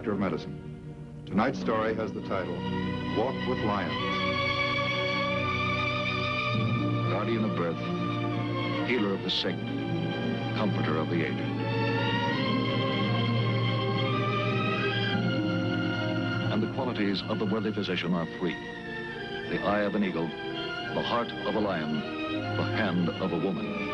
doctor of medicine. Tonight's story has the title, Walk with Lions. Guardian of birth, healer of the sick, comforter of the aged. And the qualities of the worthy physician are three: the eye of an eagle, the heart of a lion, the hand of a woman.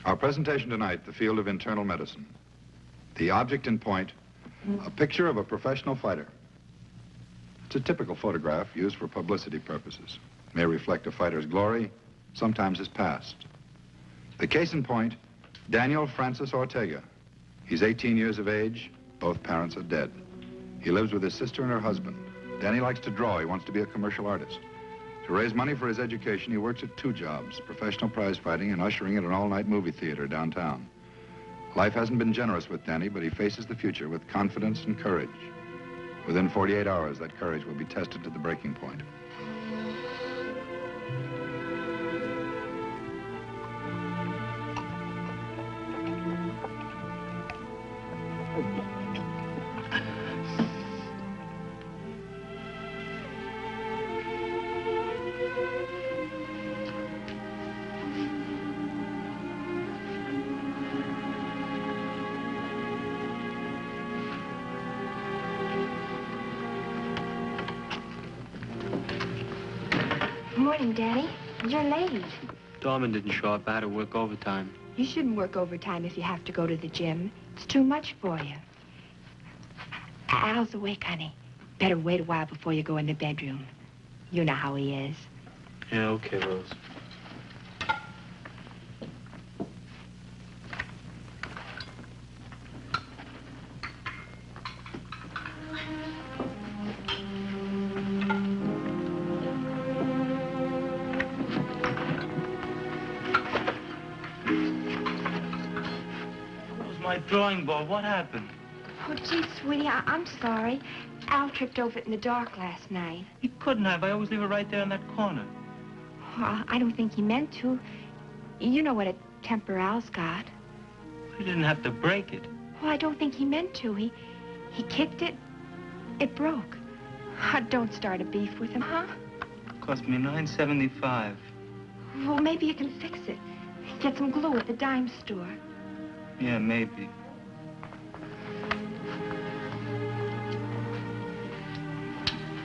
Our presentation tonight, the field of internal medicine. The object in point, a picture of a professional fighter. It's a typical photograph used for publicity purposes. It may reflect a fighter's glory, sometimes his past. The case in point, Daniel Francis Ortega. He's 18 years of age. Both parents are dead. He lives with his sister and her husband. Danny likes to draw. He wants to be a commercial artist. To raise money for his education, he works at 2 jobs, professional prize fighting and ushering at an all-night movie theater downtown. Life hasn't been generous with Danny, but he faces the future with confidence and courage. Within 48 hours, that courage will be tested to the breaking point. Morning, Daddy. You're late. Dorman didn't show up. I had to work overtime. You shouldn't work overtime if you have to go to the gym. It's too much for you. Al's awake, honey. Better wait a while before you go in the bedroom. You know how he is. Yeah, okay, Rose. Drawing board, what happened? Oh, gee, sweetie, I'm sorry. Al tripped over it in the dark last night. He couldn't have. I always leave it right there in that corner. Well, I don't think he meant to. You know what a temper Al's got. He didn't have to break it. Well, I don't think he meant to. He kicked it. It broke. Don't start a beef with him, huh? Cost me $9.75. Well, maybe you can fix it. Get some glue at the dime store. Yeah, maybe.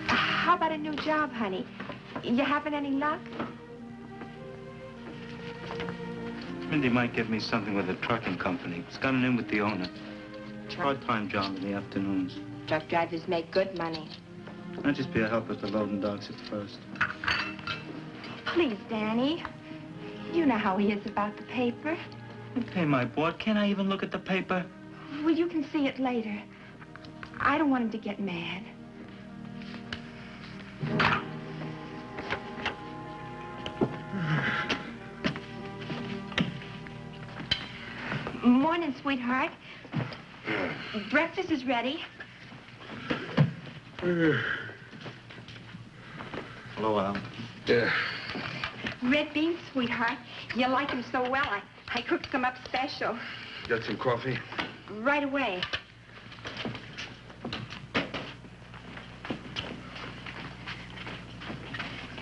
How about a new job, honey? You having any luck? Mindy might give me something with a trucking company. It's got an in with the owner. Part-time job in the afternoons. Truck drivers make good money. I'll just be a helper to loading docks at first. Please, Danny. You know how he is about the paper. Okay, my boy, can't I even look at the paper? Well, you can see it later. I don't want him to get mad. Morning, sweetheart. Breakfast is ready. Hello, Al. Yeah. Red beans, sweetheart. You like them so well, I cooked them up special. Got some coffee? Right away.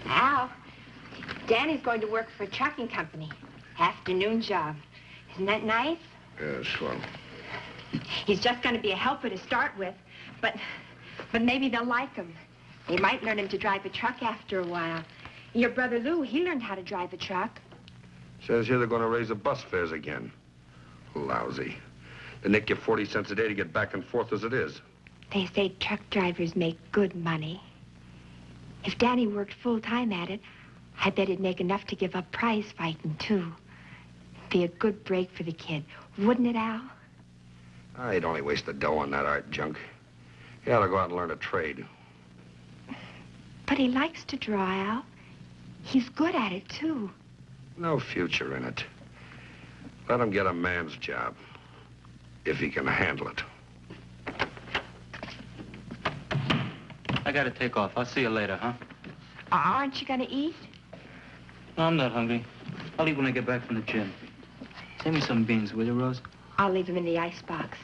Al, Danny's going to work for a trucking company. Afternoon job. Isn't that nice? Yeah, swell. He's just going to be a helper to start with, but maybe they'll like him. They might learn him to drive a truck after a while. Your brother Lou, he learned how to drive a truck. Says here they're going to raise the bus fares again. Lousy. They nick you 40 cents a day to get back and forth as it is. They say truck drivers make good money. If Danny worked full-time at it, I bet he'd make enough to give up prize fighting, too. Be a good break for the kid, wouldn't it, Al? I'd only waste the dough on that art junk. He ought to go out and learn a trade. But he likes to draw, Al. He's good at it, too. No future in it. Let him get a man's job, if he can handle it. I gotta take off. I'll see you later, huh? Aren't you going to eat? No, I'm not hungry. I'll eat when I get back from the gym. Send me some beans, will you, Rose? I'll leave them in the icebox.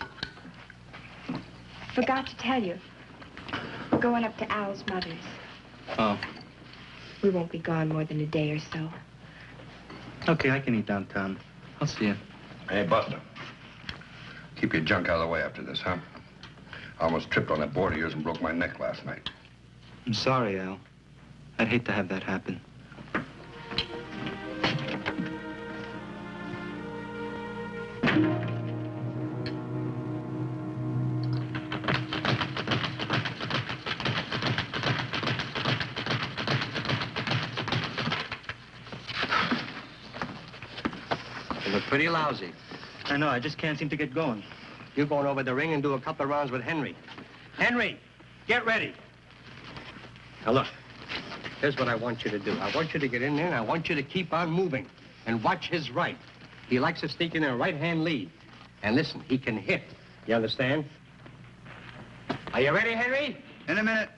Forgot to tell you. We're going up to Al's mother's. Oh. We won't be gone more than a day or so. Okay, I can eat downtown. I'll see you. Hey, Buster. Keep your junk out of the way after this, huh? I almost tripped on that board of yours and broke my neck last night. I'm sorry, Al. I'd hate to have that happen. You look pretty lousy. I know, I just can't seem to get going. You're going over the ring and do a couple of rounds with Henry. Henry, get ready. Now look, here's what I want you to do. I want you to get in there and I want you to keep on moving and watch his right. He likes to sneak in a right-hand lead. And listen, he can hit. You understand? Are you ready, Henry? In a minute.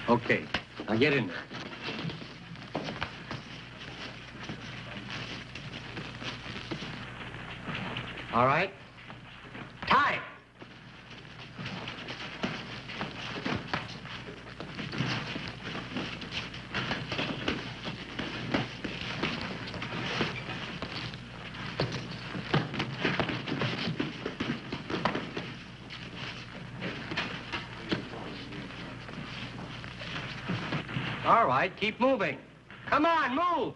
Okay, now get in there. All right. Time. All right, keep moving. Come on, move.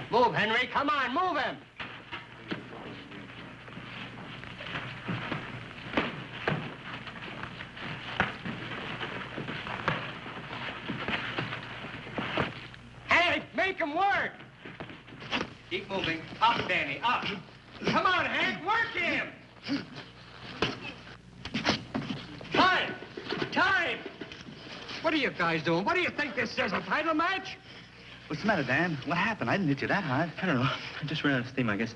Move, Henry. Come on, move him. Hey, make him work. Keep moving. Up, Danny, up. Come on, Hank, work him. Time! Time! What are you guys doing? What do you think this is, a title match? What's the matter, Dan? What happened? I didn't hit you that hard. I don't know. I just ran out of steam, I guess.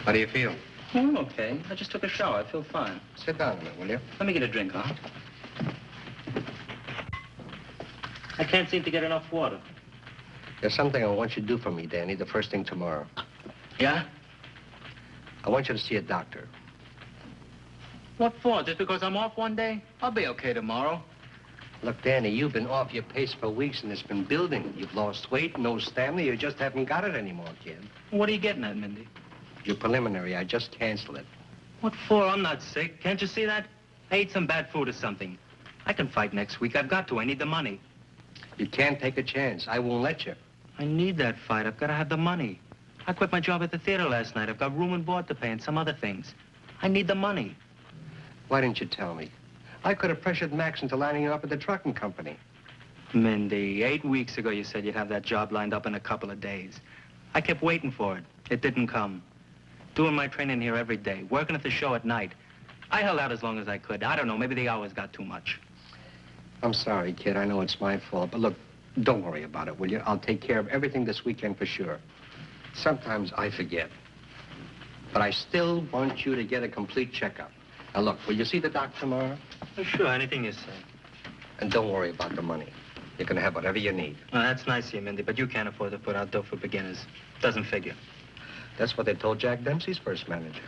How do you feel? Oh, I'm okay. I just took a shower. I feel fine. Sit down a minute, will you? Let me get a drink, huh? I can't seem to get enough water. There's something I want you to do for me, Danny, the first thing tomorrow. Yeah? I want you to see a doctor. What for? Just because I'm off one day? I'll be okay tomorrow. Look, Danny, you've been off your pace for weeks and it's been building. You've lost weight, no stamina, you just haven't got it anymore, kid. What are you getting at, Mindy? Your preliminary, I just canceled it. What for? I'm not sick. Can't you see that? I ate some bad food or something. I can fight next week. I've got to. I need the money. You can't take a chance. I won't let you. I need that fight. I've got to have the money. I quit my job at the theater last night. I've got room and board to pay and some other things. I need the money. Why didn't you tell me? I could have pressured Max into lining you up at the trucking company. Mindy, 8 weeks ago you said you'd have that job lined up in a couple of days. I kept waiting for it. It didn't come. Doing my training here every day, working at the show at night. I held out as long as I could. I don't know, maybe the hours got too much. I'm sorry, kid. I know it's my fault. But look, don't worry about it, will you? I'll take care of everything this weekend for sure. Sometimes I forget. But I still want you to get a complete checkup. Now, look, will you see the doctor tomorrow? Oh, sure, anything you say. And don't worry about the money. You're going to have whatever you need. Well, that's nice of you, Mindy, but you can't afford to put out dough for beginners. Doesn't figure. That's what they told Jack Dempsey's first manager.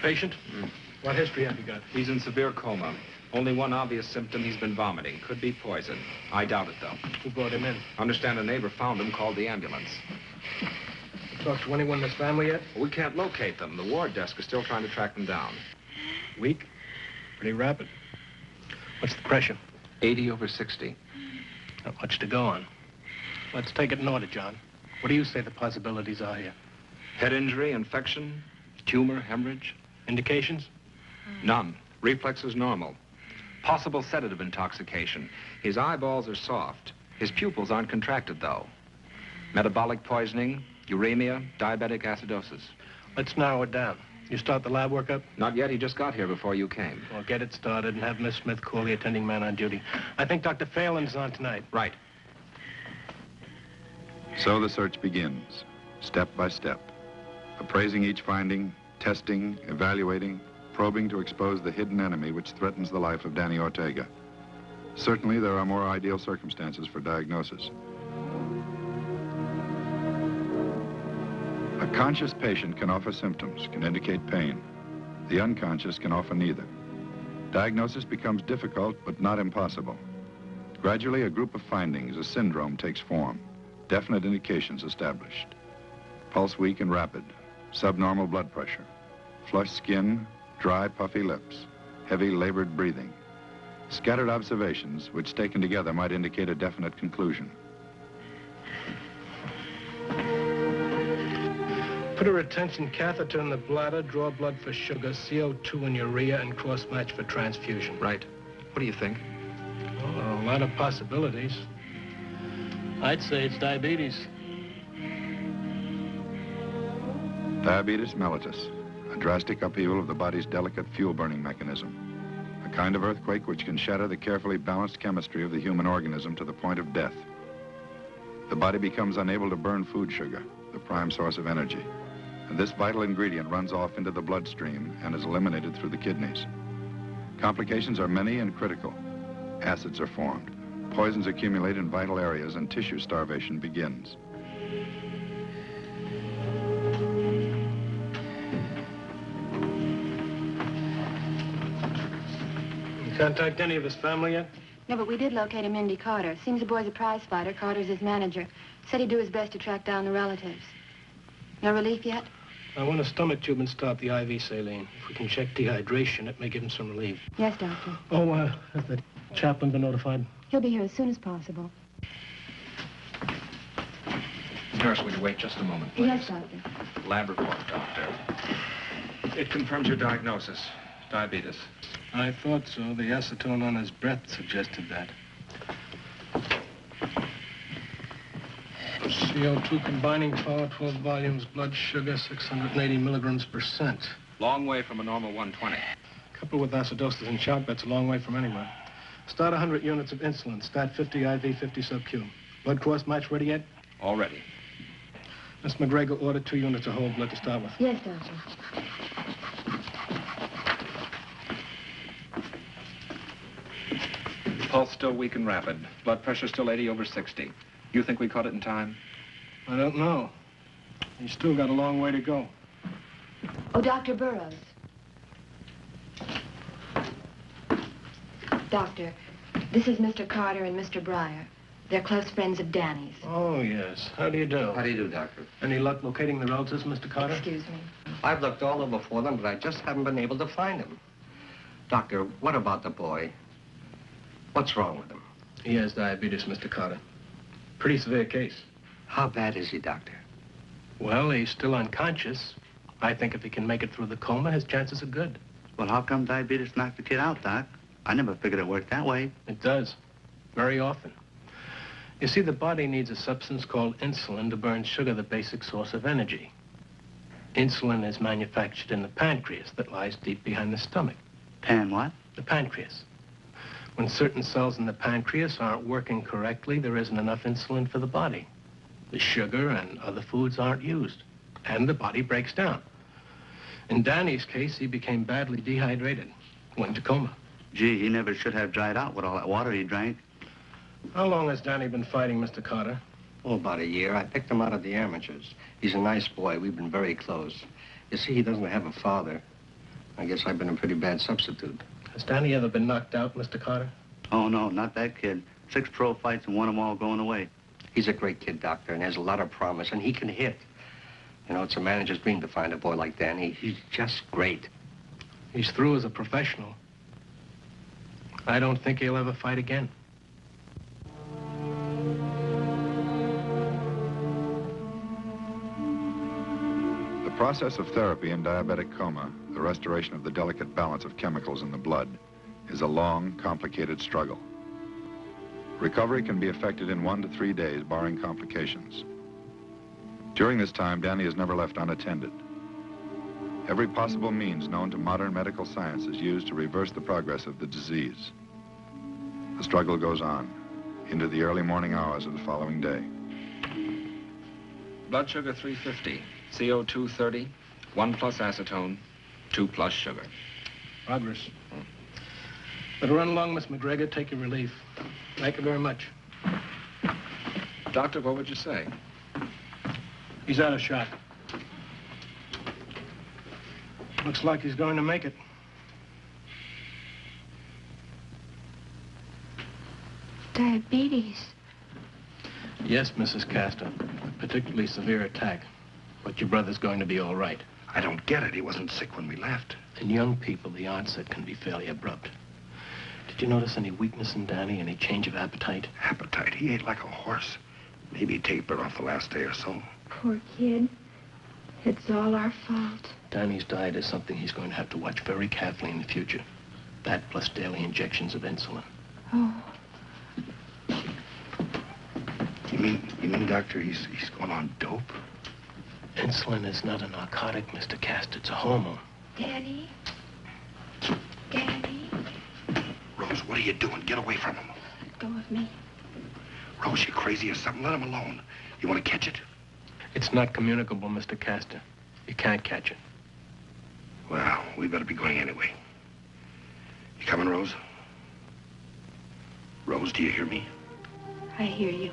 patient? What history have you got? He's in severe coma. Only one obvious symptom, he's been vomiting. Could be poison. I doubt it, though. Who brought him in? Understand a neighbor found him, called the ambulance. Talked to anyone in his family yet? We can't locate them. The ward desk is still trying to track them down. Weak? Pretty rapid. What's the pressure? 80/60. Not much to go on. Let's take it in order, John. What do you say the possibilities are here? Head injury, infection, tumor, hemorrhage. Indications? None. Reflexes normal. Possible sedative intoxication. His eyeballs are soft. His pupils aren't contracted, though. Metabolic poisoning, uremia, diabetic acidosis. Let's narrow it down. You start the lab work up? Not yet. He just got here before you came. Well, get it started and have Miss Smith call the attending man on duty. I think Dr. Phelan's on tonight. Right. So the search begins, step by step, appraising each finding, testing, evaluating, probing to expose the hidden enemy which threatens the life of Danny Ortega. Certainly, there are more ideal circumstances for diagnosis. A conscious patient can offer symptoms, can indicate pain. The unconscious can offer neither. Diagnosis becomes difficult, but not impossible. Gradually, a group of findings, a syndrome, takes form. Definite indications established. Pulse weak and rapid, subnormal blood pressure, flushed skin, dry, puffy lips, heavy, labored breathing. Scattered observations, which taken together might indicate a definite conclusion. Put a retention catheter in the bladder, draw blood for sugar, CO2 and urea, and cross-match for transfusion. Right. What do you think? Well, there are a lot of possibilities. I'd say it's diabetes. Diabetes mellitus, a drastic upheaval of the body's delicate fuel-burning mechanism. A kind of earthquake which can shatter the carefully balanced chemistry of the human organism to the point of death. The body becomes unable to burn food sugar, the prime source of energy. And this vital ingredient runs off into the bloodstream and is eliminated through the kidneys. Complications are many and critical. Acids are formed. Poisons accumulate in vital areas and tissue starvation begins. You contact any of his family yet? No, but we did locate a Mindy Carter. Seems the boy's a prize fighter. Carter's his manager. Said he'd do his best to track down the relatives. No relief yet? I want a stomach tube and start the IV saline. If we can check dehydration, it may give him some relief. Yes, Doctor. Oh, has the chaplain been notified? He'll be here as soon as possible. Nurse, will you wait just a moment, please? Yes, Doctor. Lab report, doctor. It confirms your diagnosis. Diabetes. I thought so. The acetone on his breath suggested that. CO2 combining power, 12 volumes, blood sugar, 680 milligrams %. Long way from a normal 120. Coupled with acidosis and shock, that's a long way from anywhere. Start 100 units of insulin. Stat 50 IV, 50 sub-Q. Blood cross match ready yet? All ready. Miss McGregor ordered 2 units of whole blood to start with. Yes, Doctor. Pulse still weak and rapid. Blood pressure still 80/60. You think we caught it in time? I don't know. He's still got a long way to go. Oh, Dr. Burroughs. Doctor, this is Mr. Carter and Mr. Breyer. They're close friends of Danny's. Oh, yes. How do you do? How do you do, Doctor? Any luck locating the relatives, Mr. Carter? Excuse me. I've looked all over for them, but I just haven't been able to find them. Doctor, what about the boy? What's wrong with him? He has diabetes, Mr. Carter. Pretty severe case. How bad is he, Doctor? Well, he's still unconscious. I think if he can make it through the coma, his chances are good. Well, how come diabetes knocked the kid out, Doc? I never figured it worked that way. It does. Very often. You see, the body needs a substance called insulin to burn sugar, the basic source of energy. Insulin is manufactured in the pancreas that lies deep behind the stomach. What? The pancreas. When certain cells in the pancreas aren't working correctly, there isn't enough insulin for the body. The sugar and other foods aren't used, and the body breaks down. In Danny's case, he became badly dehydrated, went into coma. Gee, he never should have dried out with all that water he drank. How long has Danny been fighting, Mr. Carter? Oh, about a year. I picked him out of the amateurs. He's a nice boy. We've been very close. You see, he doesn't have a father. I guess I've been a pretty bad substitute. Has Danny ever been knocked out, Mr. Carter? Oh, no, not that kid. 6 pro fights and 1 of them all going away. He's a great kid, Doctor, and has a lot of promise, and he can hit. You know, it's a manager's dream to find a boy like Danny. He's just great. He's through as a professional. I don't think he'll ever fight again. The process of therapy in diabetic coma, the restoration of the delicate balance of chemicals in the blood, is a long, complicated struggle. Recovery can be effected in 1 to 3 days, barring complications. During this time, Danny is never left unattended. Every possible means known to modern medical science is used to reverse the progress of the disease. The struggle goes on into the early morning hours of the following day. Blood sugar 350, CO2 30, 1 plus acetone, 2 plus sugar. Progress. Better run along, Miss McGregor. Take your relief. Thank you very much. Doctor, what would you say? He's out of shot. Looks like he's going to make it. Diabetes. Yes, Mrs. Castor. A particularly severe attack. But your brother's going to be all right. I don't get it. He wasn't sick when we left. In young people, the onset can be fairly abrupt. Did you notice any weakness in Danny? Any change of appetite? Appetite? He ate like a horse. Maybe he tapered off the last day or so. Poor kid. It's all our fault. Danny's diet is something he's going to have to watch very carefully in the future. That plus daily injections of insulin. Oh. You mean, Doctor, he's going on dope? Insulin is not a narcotic, Mr. Castor. It's a hormone. Danny? Danny? Rose, what are you doing? Get away from him. Let go of me. Rose, you crazy or something? Let him alone. You want to catch it? It's not communicable, Mr. Castor. You can't catch it. Well, we better be going anyway. You coming, Rose? Rose, do you hear me? I hear you.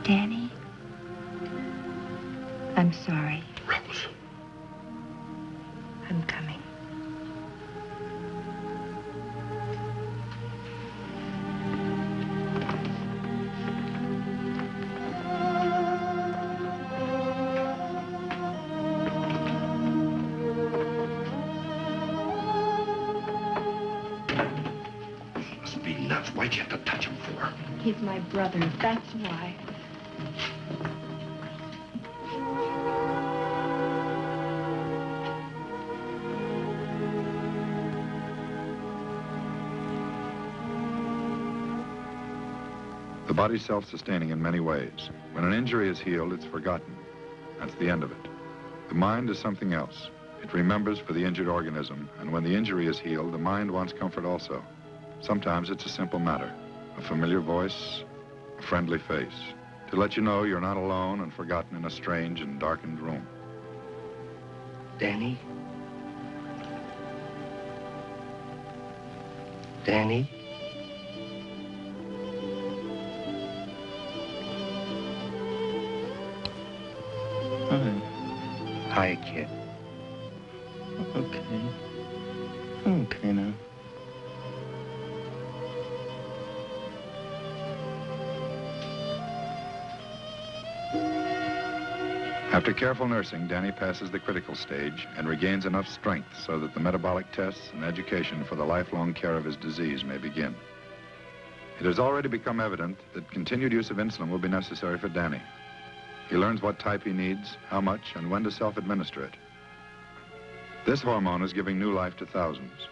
Danny? I'm sorry. Rose. I'm coming. Must be nuts. Why'd you have to touch him for? He's my brother, that's why. The body's self-sustaining in many ways. When an injury is healed, it's forgotten. That's the end of it. The mind is something else. It remembers for the injured organism, and when the injury is healed, the mind wants comfort also. Sometimes it's a simple matter. A familiar voice, a friendly face, to let you know you're not alone and forgotten in a strange and darkened room. Danny? Danny? Hi, kid. Okay. I'm okay now. After careful nursing, Danny passes the critical stage and regains enough strength so that the metabolic tests and education for the lifelong care of his disease may begin. It has already become evident that continued use of insulin will be necessary for Danny. He learns what type he needs, how much, and when to self-administer it. This hormone is giving new life to thousands.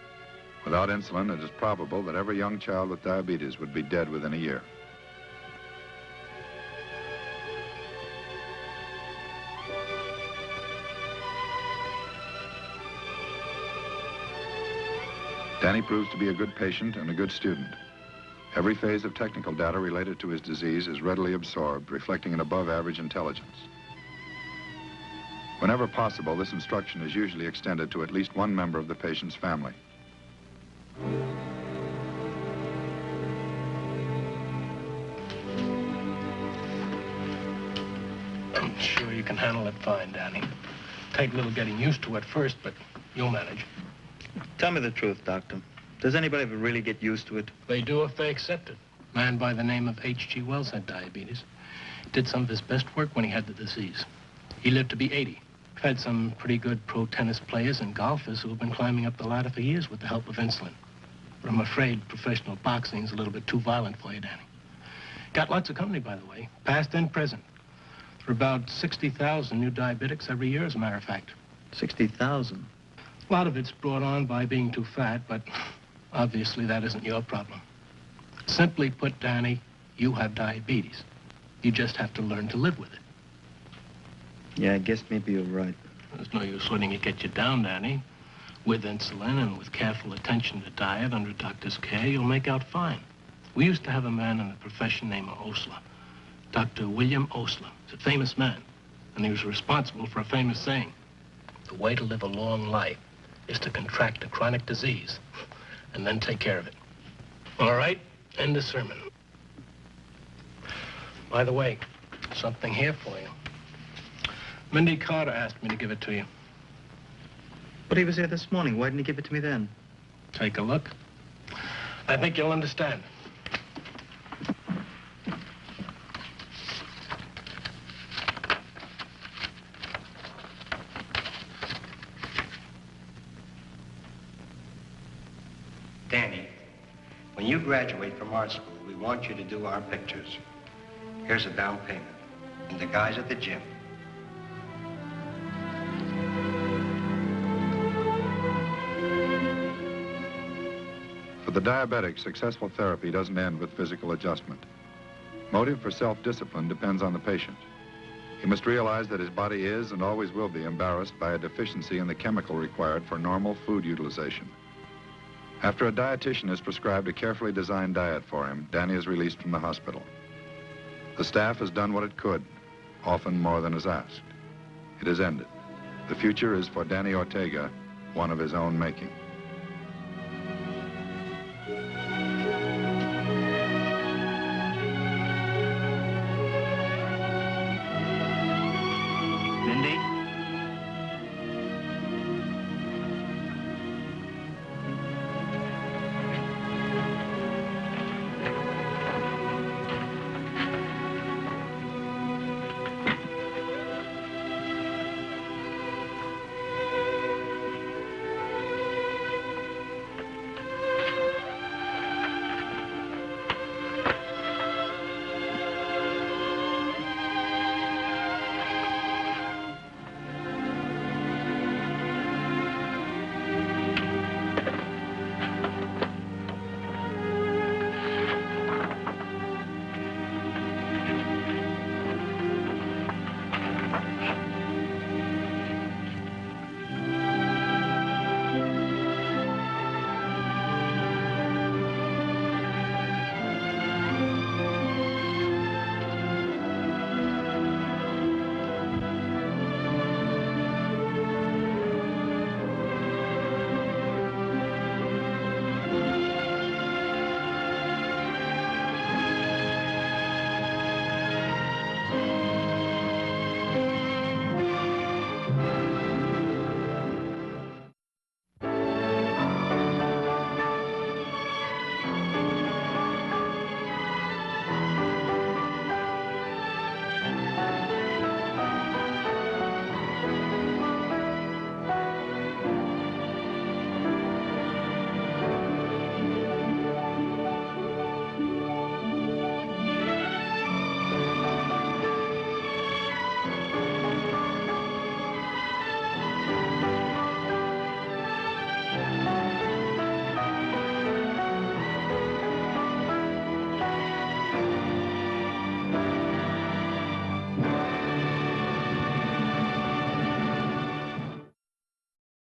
Without insulin, it is probable that every young child with diabetes would be dead within a year. Danny proves to be a good patient and a good student. Every phase of technical data related to his disease is readily absorbed, reflecting an above-average intelligence. Whenever possible, this instruction is usually extended to at least one member of the patient's family. you can handle it fine, Danny. Take a little getting used to at first, but you'll manage. Tell me the truth, Doctor. Does anybody ever really get used to it? They do if they accept it. A man by the name of H.G. Wells had diabetes. Did some of his best work when he had the disease. He lived to be 80. I've had some pretty good pro tennis players and golfers who have been climbing up the ladder for years with the help of insulin. But I'm afraid professional boxing's a little bit too violent for you, Danny. Got lots of company, by the way, past and present. There are about 60,000 new diabetics every year, as a matter of fact. 60,000? A lot of it's brought on by being too fat, but obviously that isn't your problem. Simply put, Danny, you have diabetes. You just have to learn to live with it. Yeah, I guess maybe you're right. There's no use letting it get you down, Danny. With insulin and with careful attention to diet under a doctor's care, you'll make out fine. We used to have a man in the profession named Osler, Dr. William Osler. He's a famous man, and he was responsible for a famous saying. The way to live a long life is to contract a chronic disease and then take care of it. All right, end the sermon. By the way, something here for you. Mindy Carter asked me to give it to you. But he was here this morning. Why didn't he give it to me then? Take a look. I think you'll understand. Danny, when you graduate from art school, we want you to do our pictures. Here's a down payment. And the guys at the gym. For the diabetic, successful therapy doesn't end with physical adjustment. Motive for self-discipline depends on the patient. He must realize that his body is and always will be embarrassed by a deficiency in the chemical required for normal food utilization. After a dietitian has prescribed a carefully designed diet for him, Danny is released from the hospital. The staff has done what it could, often more than is asked. It has ended. The future is for Danny Ortega, one of his own making.